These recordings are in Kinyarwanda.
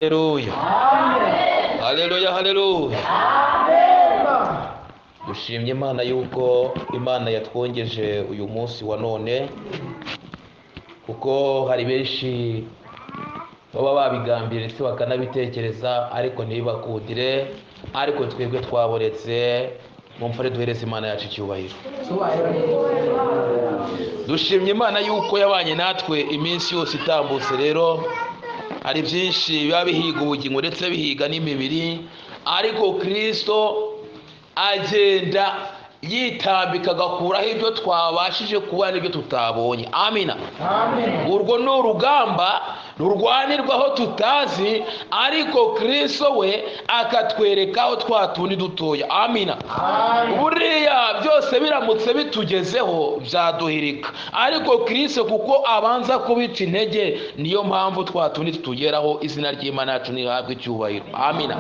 Haleluya. Haleluya, haleluya. Dushimye Imana yuko Imana yatwongeje uyu munsi wa none, kuko hari benshi baba babigambiriye ndetse bakanabitekereza ariko ntibakundire, ariko twebwe twaboretse. Mumfare duhereze Imana yacu icyubahiro. Dushimye Imana yuko yabanye natwe iminsi yose itambutse. Rero hari byinshi biba bihiga ubugingo ndetse bihiga n'imibiri, ariko Kristo agenda yitambika agakuraho ibyo twabashije kubona n'ibyo tutabonye. Amina. Urwo ni urugamba rurwanirwaho tutazi, ariko Kristo we akatwerekaho twa tundi dutoya. Amina. Buriya byose biramutse bitugezeho byaduhirika, ariko Kristo kuko abanza kubica intege, niyo mpamvu twa tundi tutugeraho. Izina ry'Imana yacu nihabwe icyubahiro. Amina.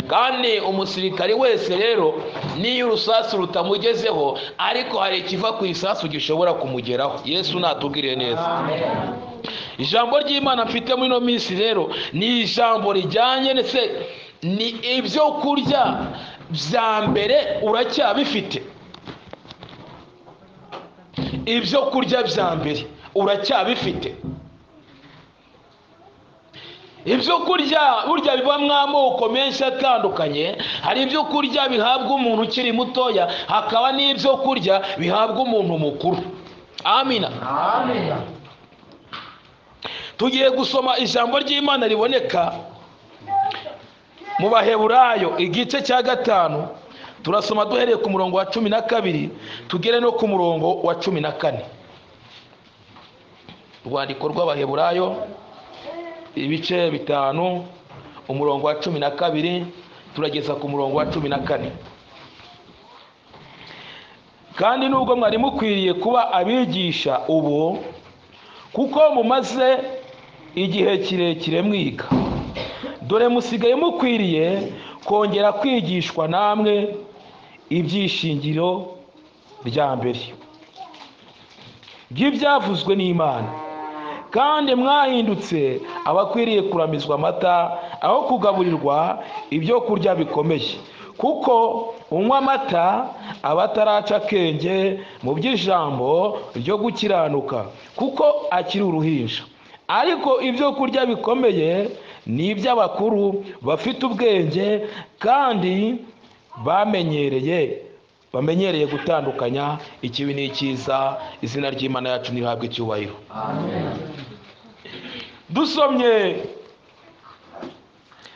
Kandi umusirikari wese rero, niyo urusasu rutamugezeho, ariko hari ikiva ku isasu gishobora kumugeraho. Yesu natubwire neza. Ijambo ry'Imana mfite muri no minsi rero ni ijambo rijyanye ndetse ni ibyo kurya bya mbere uracyabifite. Ibyo kurya bya mbere uracyabifite. Ibyo kurya burya bibamo amoko menshi atandukanye. Hari ibyo kurya bihabwa umuntu ukiri mutoya, hakaba n'ibyo kurya bihabwa umuntu mukuru. Amina. Amina. Tugiye gusoma ijambo ry'Imana riboneka mu Baheburayo igice cya 5. Turasoma duhereye ku murongo wa 12 tugere no ku murongo wa 14. Urwandiko rw'Abaheburayo ibice 5 umurongo wa 12 turageza ku murongo wa 14. Kandi nubwo mwari mukwiriye kuba abigisha ubu, kuko mumaze igihe kirekire mwiga, dore musigaye mukwiriye kongera kwigishwa namwe ibyishingiro bya mbere by'ibyavuzwe n'Imana. Kandi mwahindutse abakwiriye kuramizwa amata aho kugaburirwa ibyo kurya bikomeye, kuko unywa amata aba ataraca akenge mu by'ijambo ryo gukiranuka, kuko akiri uruhinja. Ariko ibyo kurya bikomeye ni iby'abakuru bafite ubwenge kandi bamenyereye gutandukanya ikibi n'icyiza. Izina ry'Imana yacu nihabwe icyubahiro. Amen. Dusomye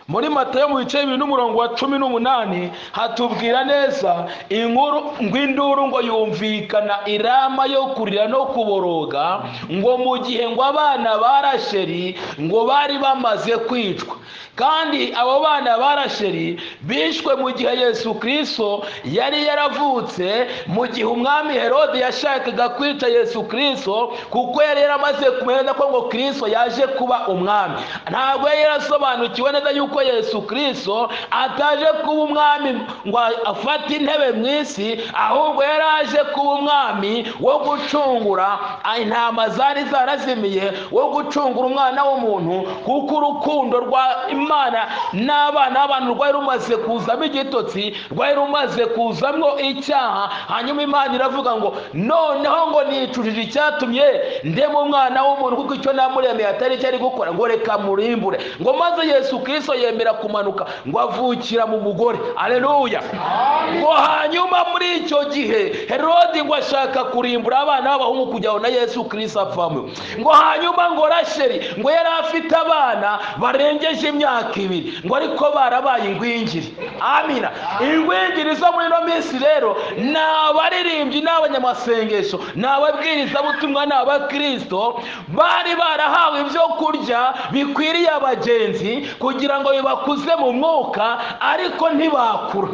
muri Matayo mu bice 2 n'umurongo wa 18 hatubwira neza inkuru ngw'induru ngo yumvikana irama yo kurira no kuboroga, ngo mu gihe ngo abana barasheri ngo bari bamaze kwicwa. Kandi abo bana barasheri bishwe mu gihe Yesu Kristo yari yaravutse, mu gihe umwami Herode yashakaga kwica Yesu Kristo, kuko yari yaramaze kumenya ko ngo Kristo yaje kuba umwami. Ntabwo yari yarasobanukiwe neza yuko Yesu Kristo ataje kuba umwami ngo afate intebe mu isi, ahubwo yari aje kuba umwami wo gucungura intama zari zarazimiye, wo gucungura umwana w'umuntu, kuko urukundo rwa Imana n'abana b'abantu rwari rumaze kuzamo igitotsi, rwari rumaze kuzamo icyaha. Hanyuma Imana iravuga ngo noneho ngo nicujije icyatumye ndema umwana w'umuntu, kuko icyo namuremeye atari icyo ari gukora, ngo reka murimbure. Ngo maze Yesu Kristo yemera kumanuka ngo avukira mu mugore. Aleluya. Ngo hanyuma muri icyo gihe Herode ngo ashaka kurimbura abana b'abahungu kugira na Yesu Kristo apfamo. Ngo hanyuma ngo Rasheli ngo yari afite abana barengeje imyaka 2, ngo ariko barabaye ingwingiri. Amina. Ingwingiri zo muri no minsi rero ni abaririmbyi n'abanyamasengesho n'ababwiriza butumwa n'abakristo bari barahawe ibyo kurya bikwiriye abagenzi kugira ngo bibakuze mu mwuka, ariko ntibakura.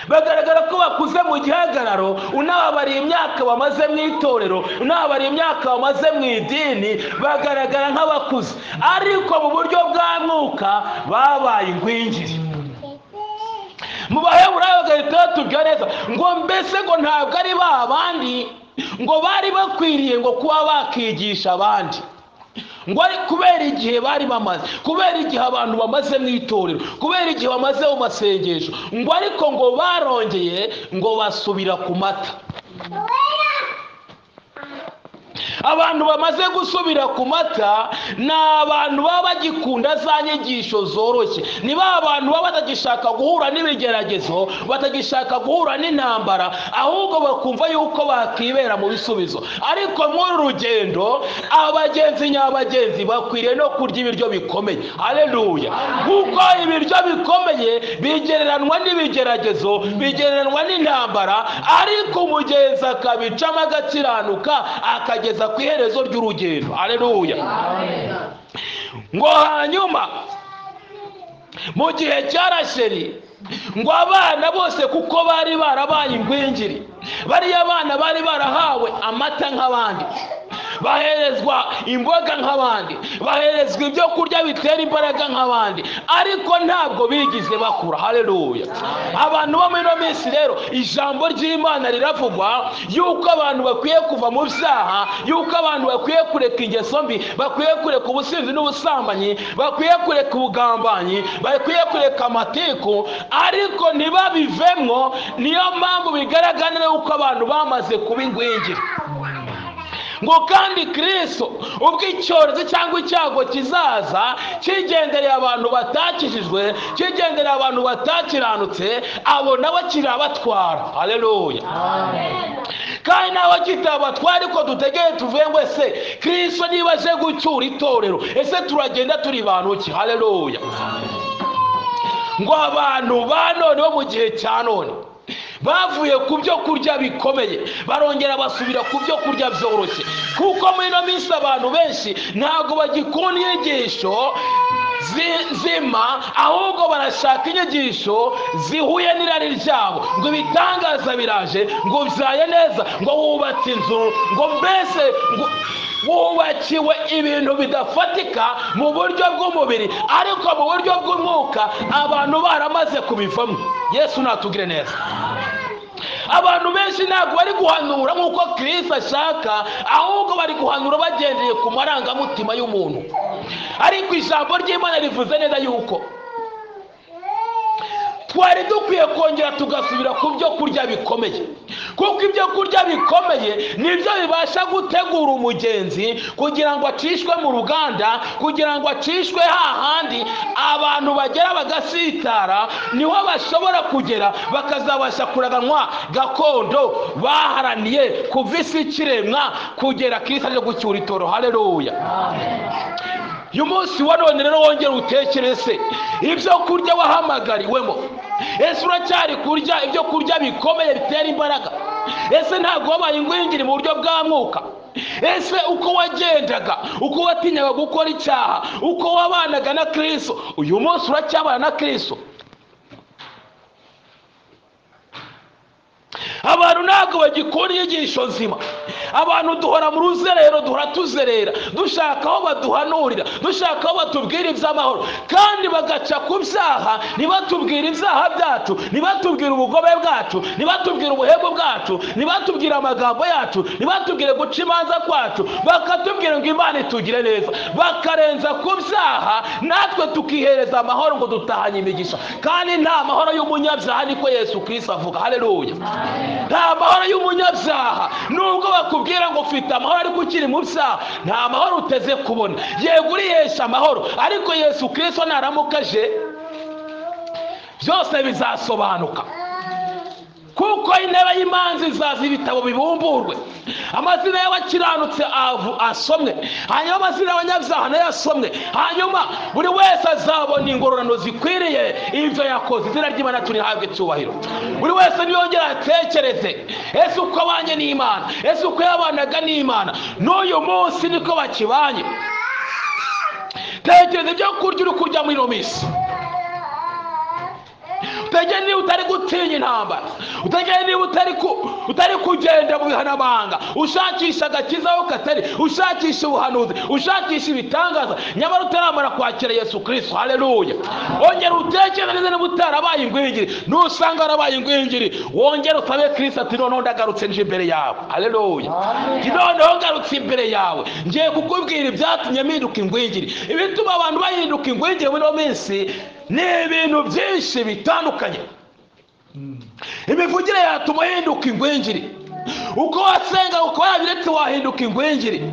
Bagaragara ko bakuze mu gihagararo, unabari imyaka bamaze mu itorero, unabari imyaka bamaze mu idini, bagaragara nk'abakuze, ariko mu buryo bwa mwuka babaye ingwingiri. Mu Baheburayo Gatatu neza ngo mbese ngo ntabwo ari ba bandi ngo bari bakwiriye ngo kuba bakigisha abandi, ngo ari kubera igihe bari bamaze, kubera igihe abantu bamaze mu itorero, kubera igihe bamaze mu masengesho, ngo ariko ngo barongeye ngo basubira ku mata. Abantu bamaze gusubira ku mata ni abantu baba bagikunda za nyigisho zoroshye, ni ba bantu baba batagishaka guhura n'ibigeragezo, batagishaka guhura n'intambara, ahubwo bakumva yuko bakibera mu bisubizo. Ariko muri rugendo abagenzi nyabagenzi bakwiriye no kurya ibiryo bikomeye. Haleluya! Kuko ibiryo bikomeye bigereranwa n'ibigeragezo, bigereranwa n'intambara, ariko umugenzi akabicamo agakiranuka akageza ku iherezo ry'urugendo. Haleluya! Ngo hanyuma mu gihe cya Rasheli, ngo abana bose kuko bari barabaye ingwingiri, bariya abana bari barahawe amata nk'abandi, baherezwa imboga nk'abandi, baherezwa ibyo kurya bitera imbaraga nk'abandi, ariko ntabwo bigize bakura. Haleluya! Abantu bo muri ino minsi rero, ijambo ry'Imana riravugwa yuko abantu bakwiye kuva mu byaha, yuko abantu bakwiye kureka ingeso mbi, bakwiye kureka ubusinzi n'ubusambanyi, bakwiye kureka ubugambanyi, bakwiye kureka amatiku, ariko ntibabivemo. Niyo mpamvu bigaragara yuko abantu bamaze kuba ingwingiri. Ngo kandi Kristo ubwo icyorezo cyangwa icyago kizaza kigendereye abantu batakijijwe, kigendereye abantu batakiranutse, abo nabo kirabatwara. Haleluya! Kandi nabo kitabatwara, ariko dutegeye tuvuye ngo ese Kristo niba aje gucyura itorero, ese turagenda turi bantu ki? Haleluya! Ngo abantu ba none bo mu gihe cya none bavuye ku byo kurya bikomeye barongera basubira ku byo kurya byoroshye, kuko muri ino minsi abantu benshi ntabwo bagikunda inyigisho zima, ahubwo barashaka inyigisho zihuye n'irari ryabo. Ngo ibitangaza biraje, ngo byaye neza, ngo wubatse inzu, ngo mbese wubakiwe ibintu bidafatika mu buryo bw'umubiri, ariko mu buryo bw'umwuka abantu baramaze kubivamo. Yesu natugire neza. Abantu benshi ntabwo bari guhanura nk'uko Kristo ashaka, ahubwo bari guhanura bagendeye ku marangamutima y'umuntu. Ariko ijambo ry'Imana rivuze neza yuko twari dukwiye kongera tugasubira ku byo kurya bikomeye, kuko ibyo kurya bikomeye nibyo bibasha gutegura umugenzi kugira ngo acishwe mu ruganda, kugira ngo acishwe hahandi abantu bagera bagasitara, niho bashobora kugera bakazabasha kuraganwa gakondo baharaniye kuva isi ikiremwa kugera Kristo aje gucyura itoro. Haleluya! uyu munsi wa none rero wongera utekereze ibyo kurya wahamagariwemo. Ese uracyari kurya ibyo kurya bikomeye bitera imbaraga? Ese ntabwo wabaye ingwingiri mu buryo bwa mwuka? Ese uko wagendaga, uko watinyaga gukora icyaha, uko wabanaga na Kristo, uyu munsi uracyabana na Kristo? Abantu ntabwo bagikora inyigisho nzima. Abantu duhora mu ruzerero, duhora tuzerera dushaka aho baduhanurira, dushaka aho batubwira iby'amahoro, kandi bagaca ku byaha. Ntibatubwire ibyaha byacu, ntibatubwire ubugome bwacu, ntibatubwire ubuhemu bwacu, ntibatubwire amagambo yacu, ntibatubwire guca imanza kwacu, bakatubwira ngo Imana itugire neza, bakarenza ku byaha, natwe tukihereza amahoro ngo dutahanye imigisha. Kandi nta mahoro y'umunyabyaha, niko Yesu Kristo avuga. Haleluya! Nta mahoro y'umunyabyaha. Nubwo bakubwira ngo ufite amahoro ariko ukiri mu byaha, nta mahoro uteze kubona. Yego urihesha amahoro, ariko Yesu Kristo naramukaje byose bizasobanuka, kuko intebe y'imanza izaza, ibitabo bibumburwe, amazina y'abakiranutse asomwe, hanyuma amazina y'abanyabyaha nayo asomwe, hanyuma buri wese azabona ingororano zikwiriye ibyo yakoze. Izina ry'Imana turihabwe icyubahiro. Buri wese niyongera atekereze, ese uko abanye n'Imana, ese uko yabanaga n'Imana, n'uyu munsi niko bakibanye. Tekereza ibyo kurya uri kurya muri ino minsi. utegeye niba utari gutinya intambara, utegeye niba utari kugenda mu bihanamanga, ushakisha agakiza aho katari, ushakisha ubuhanuzi, ushakisha ibitangaza, nyamara utaramara kwakira Yesu Kristo. Haleluya. Ongera utekereze neza niba utarabaye ingwingiri, nusanga warabaye ingwingiri wongera utabe Kristo ati noneho ndagarutse nje imbere yawe. Haleluya. Noneho ngarutse imbere yawe ngiye kukubwira ibyatumye mpinduka ingwingiri. Ibituma abantu bahinduka ingwingiri muri iyo minsi ni ibintu byinshi bitandukanye. Imivugire yatuma uhinduka ingwingiri. Uko wasenga uko wabiretse wahinduka ingwingiri.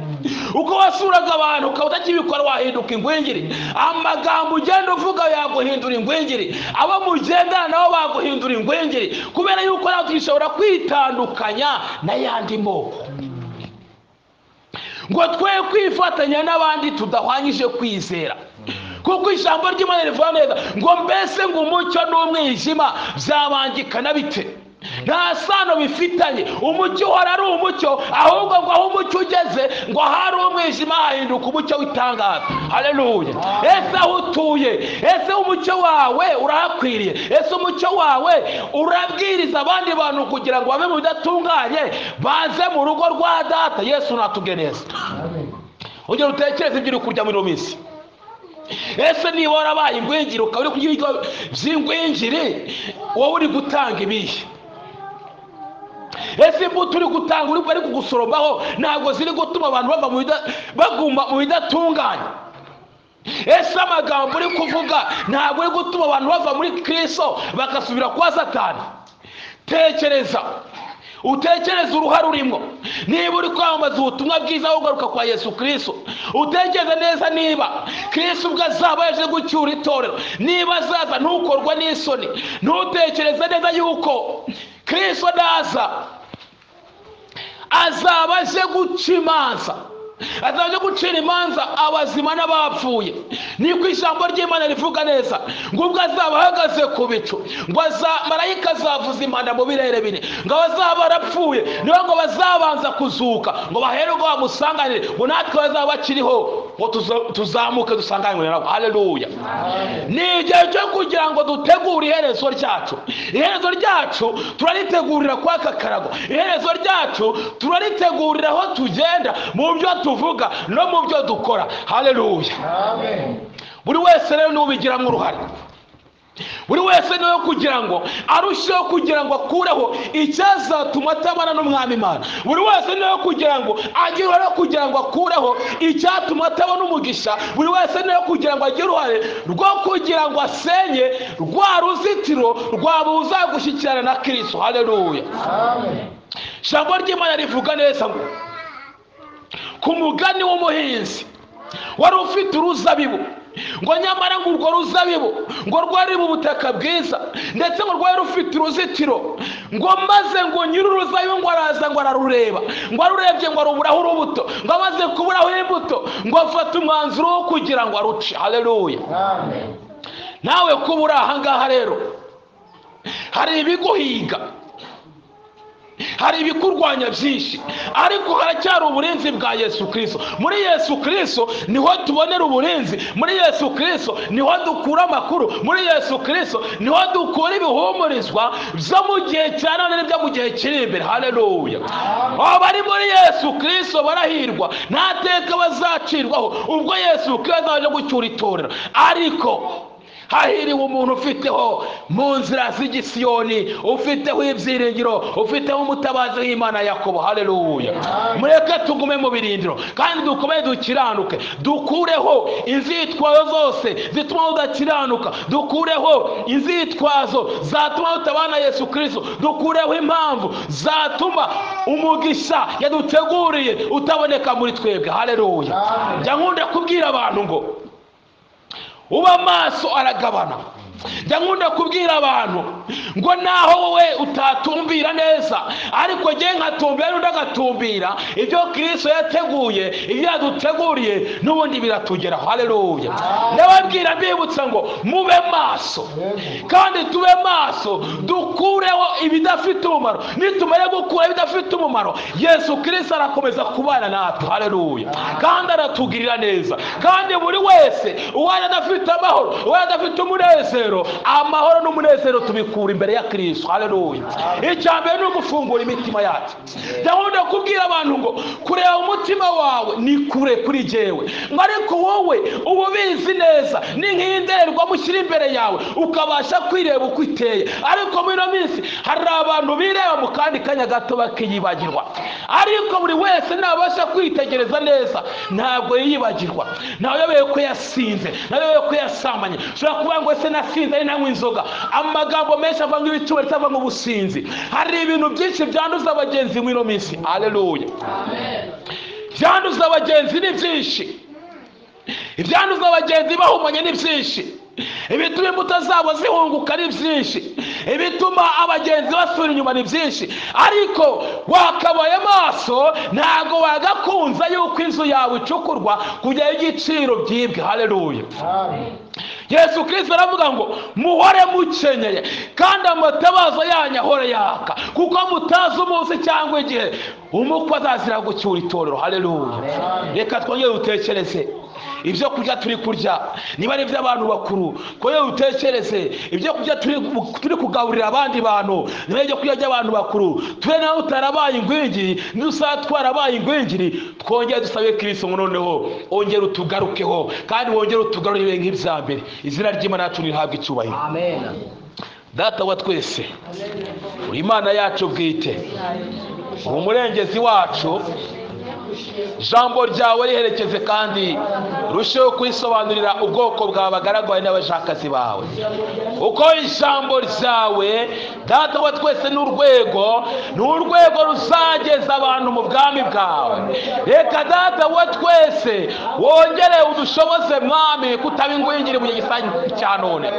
Uko wasuraga abantu ukaba utakibikora wahinduka ingwingiri. Amagambo ugenda uvuga yaguhindura ingwingiri. Abo mugendana nabo baguhindura ingwingiri, kubera yuko natwe dushobora kwitandukanya n'ayandi moko, ngo twe kwifatanya n'abandi tudahwanyije kwizera. Kuko ijambo ry'Imana rivuga neza ngo mbese ngo umucyo n'umwijima byabangikana bite? Nta sano bifitanye. Umucyo uhora ari umucyo, ahubwo ngo aho umucyo ugeze ngo hari umwijima hahinduka umucyo w'itangaza. Haleluya. Ese aho utuye, ese umucyo wawe urahakwiriye? Ese umucyo wawe urabwiriza abandi bantu kugira ngo babe mu bidatunganye baze mu rugo rwa data? Yesu natugeneza. Ugera utekereze ibyo uri kurya muri iyo minsi. Ese niba warabaye ingwingiri ukaba uri kurya ibiryo by'ingwingiri, wowe uri gutanga ibihe? Ese imbuto uri gutanga uri bari kugusoromaho ntabwo ziri gutuma abantu baguma mu bidatunganye? Ese amagambo uri kuvuga ntabwo uri gutuma abantu bava muri Kristo bagasubira kwa Satani? Tekereza, utekereze uruhare urimo. Niba uri kwamamaza ubutumwa bwiza wo kugaruka kwa Yesu Kristo, utekereze neza niba Kristo ubwo azaba yaje gucyura itorero, niba azaza ntukorwa n'isoni. Ntutekereze neza yuko Kristo naza azaba aje guca imanza, azaje gucira imanza abazima n'abapfuye. Niko ijambo ry'Imana rivuga neza ngo ubwo azaba ahagaze ku bicu, ngo marayika azavuza impanda mu birere bine, ngo abazaba barapfuye nibo ngo bazabanza kuzuka, ngo bahererwe bamusanganire, ngo natwe bazaba bakiriho ngo tuzamuke dusanganwe nabo. Haleluya. Ni igihe cyo kugira ngo dutegure iherezo ryacu. Iherezo ryacu turaritegurira kwa Kakarago. Iherezo ryacu turaritegurira aho tugenda, mu byo tuvuga no mu byo dukora. Haleluya. Amen. Buri wese rero n'ubigiramo uruhare. Buri wese niwe kugira ngo arusheho kugira ngo akureho icyazatuma atabana n'Umwami Imana. Buri wese niwe kugira ngo agire uruhare kugira ngo akureho icyatuma atabona umugisha. Buri wese niwe kugira ngo agire uruhare rwo kugira ngo asenye rwa ruzitiro rwabuza gushyikirana na Kristo. Haleluya. Amen. Ijambo ry'Imana rivuga neza ngo ku mugani w'umuhinzi wari ufite uruzabibu, ngo nyamara ngo urwo ruzabibu ngo rwari mu butaka bwiza, ndetse ngo rwari rufite uruzitiro, ngo maze ngo nyiri uruzabibu ngo araza ngo ararureba, ngo arurebye ngo aruburaho urubuto, ngo amaze kuburaho imbuto ngo afata umwanzuro wo kugira ngo aruce. Haleluya. Amen. Nawe kuba uri aha ngaha rero, hari ibiguhiga, hari ibikurwanya byinshi, ariko haracyari uburinzi bwa Yesu Kristo. Muri Yesu Kristo niho tubonera uburinzi. Muri Yesu Kristo niho dukura amakuru. Muri Yesu Kristo niho dukura ibihumurizwa byo mu gihe cya none n'ibyo mu gihe kiri imbere. Haleluya. Abari muri Yesu Kristo barahirwa, nta teka bazacirwaho ubwo Yesu Kristo azaje gucyura itorero. Ariko hahiriwe umuntu ufiteho mu nzira z'igisiyoni, ufiteho ibyiringiro, ufiteho umutabazi w'Imana Yakobo. Haleluya. Mureke tugume mu birindiro kandi dukomeye dukiranuke, dukureho inzitwazo zose zituma udakiranuka, dukureho inzitwazo zatuma utabana Yesu Kristo, dukureho impamvu zatuma umugisha yaduteguriye utaboneka muri twebwe. Haleluya. Njya nkunda kubwira abantu ngo uba maso aragabana. Njya nkunda kubwira abantu ngo naho wowe utatumbira neza ariko ngiye nkatumbira n'undi agatumbira ibyo Kristo yateguye, ibyo yaduteguriye n'ubundi biratugeraho. Haleluya. Ndababwira mbibutsa ngo mube maso kandi tube maso, dukureho ibidafite umumaro. Nitumara gukura ibidafite umumaro, Yesu Kristo arakomeza kubana natwe. Haleluya. Kandi aratugirira neza. Kandi buri wese uwari adafite amahoro, uwari adafite umunezero, amahoro n'umunezero tubikura imbere ya Kristo. Haleluya. Icyambere ni ugufungura imitima yacu. Ndabona kubwira abantu ngo kureba umutima wawe ni kure kuri jewe, ariko wowe uba ubizi neza, ni nk'indererwamo ushyira imbere yawe ukabasha kwireba uko iteye. Ariko muri ino minsi hari abantu bireba mu kandi kanya gato bakiyibagirwa, ariko buri wese nabasha kwitegereza neza ntabwo yiyibagirwa. Nawe yabeye ko yasinze, nawe yabeye ko yasambanye. Ushobora kuvuga ngo ese nasinze ari nanywa inzoga. Amagambo menshi avanga ibicumuro cyangwa ubusinzi. Hari ibintu byinshi byanduza abagenzi muri ino minsi. Haleluya. Amen. Byanduza abagenzi ni byinshi, ibyanduza abagenzi bahumanye ni byinshi, ibituma imbuto zabo zihunguka ni byinshi, ibituma abagenzi basubira inyuma ni byinshi. Ariko wakabaye maso, ntago wagakunza yuko inzu yawe icukurwa kujyaho igiciro byibwe. Haleluya. Yesu Kristo aravuga ngo muhore mukenyeye kandi amatabaza yanyu ahore yaka, kuko mutazi umunsi cyangwa igihe umukwe azazira gucyura itorero. Haleluya. Reka twongere utekereze ibyo kurya turi kurya, niba ari iby'abantu bakuru, twongere utekereze ibyo kurya turi kugaburira abandi bantu, niba ibyo kurya by'abantu bakuru. Tube nawe utarabaye ingwingiri, n'usaba twarabaye ingwingiri, twongere dusabe Kristo ngo noneho ongera utugarukeho kandi wongere utugarurire nk'ibya mbere. Izina ry'Imana yacu rihabwe icyubahiro. Amen. Data wa twese, uri Imana yacu bwite, uri umurengezi wacu. Ijambo ryawe riherekeze kandi rusheho kwisobanurira ubwoko bwawe bagaragwaye n'abashakazi bawe. Uko ijambo ryawe Data wa twese n'urwego ruzageza abantu mu bwami bwawe. Reka Data wa twese wongere udushoboze Mwami kutaba ingwingiri mu gihe cya none.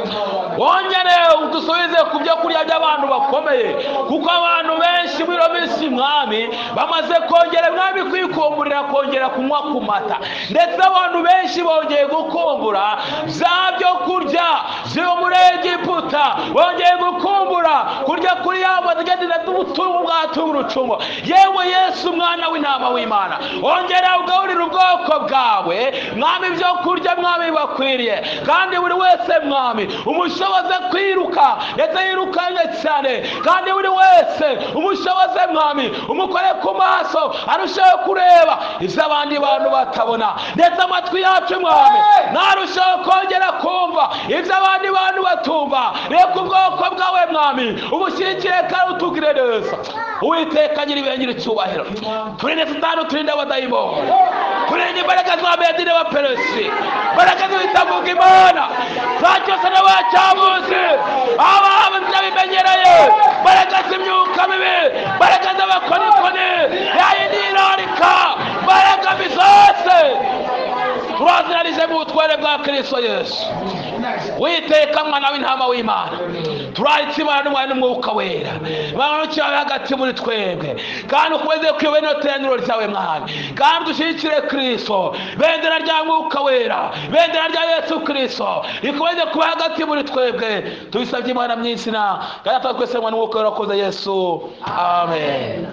Wongere udusubize ku byo kurya by'abantu bakomeye, kuko abantu benshi muri ino minsi Mwami bamaze kongera Mwami kwikumbura kongera kunywa ku mata, ndetse abantu benshi bongeye gukumbura bya byo kurya byo muri Egiputa, bongeye gukumbura kurya kuri ya mategeko n'ubutungo bwatunga urucumu. Yewe Yesu mwana w'intama w'Imana, ongera ugaburira ubwoko bwawe Mwami ibyo kurya Mwami bakwiriye, kandi buri wese Mwami umushoboze kwiruka ndetse yirukanye cyane, kandi buri wese umushoboze Mwami umukore ku maso arushaho kureba ibyo abandi bantu batabona, ndetse amatwi yacu Mwami narushaho kongera kumva ibyo abandi bantu batumva. Reka ubwoko bwawe Mwami ubushyigikire kandi utugire neza. Uwiteka nyir'ibihe nyir'icyubahiro, turinde Satani, turinde abadayimoni, turinde imbaraga za Medini n'abaperesi, imbaraga z'ibitavuga Imana za cyose n'abacyamuzi, abahamya bimenyereye, imbaraga z'imyuka mibi, imbaraga z'abakonikoni, yayindi irarika, imbaraga zose turazirarije mu butware bwa Kristo Yesu. Witeka mwana w'intama w'Imana, turaritse Imana n'Umwana n'Umwuka wera, Imana cyawe hagati muri twebwe, kandi ukomeze kuyoboka ino teraniro ryawe Mwami, kandi dushyigikire Kristo. Bendera rya Mwuka wera, bendera rya Yesu Kristo rikomeze kuba hagati muri twebwe, tubisabye Imana mu izina rya Data twese Mwana n'Umwuka wera, Yesu. Amen.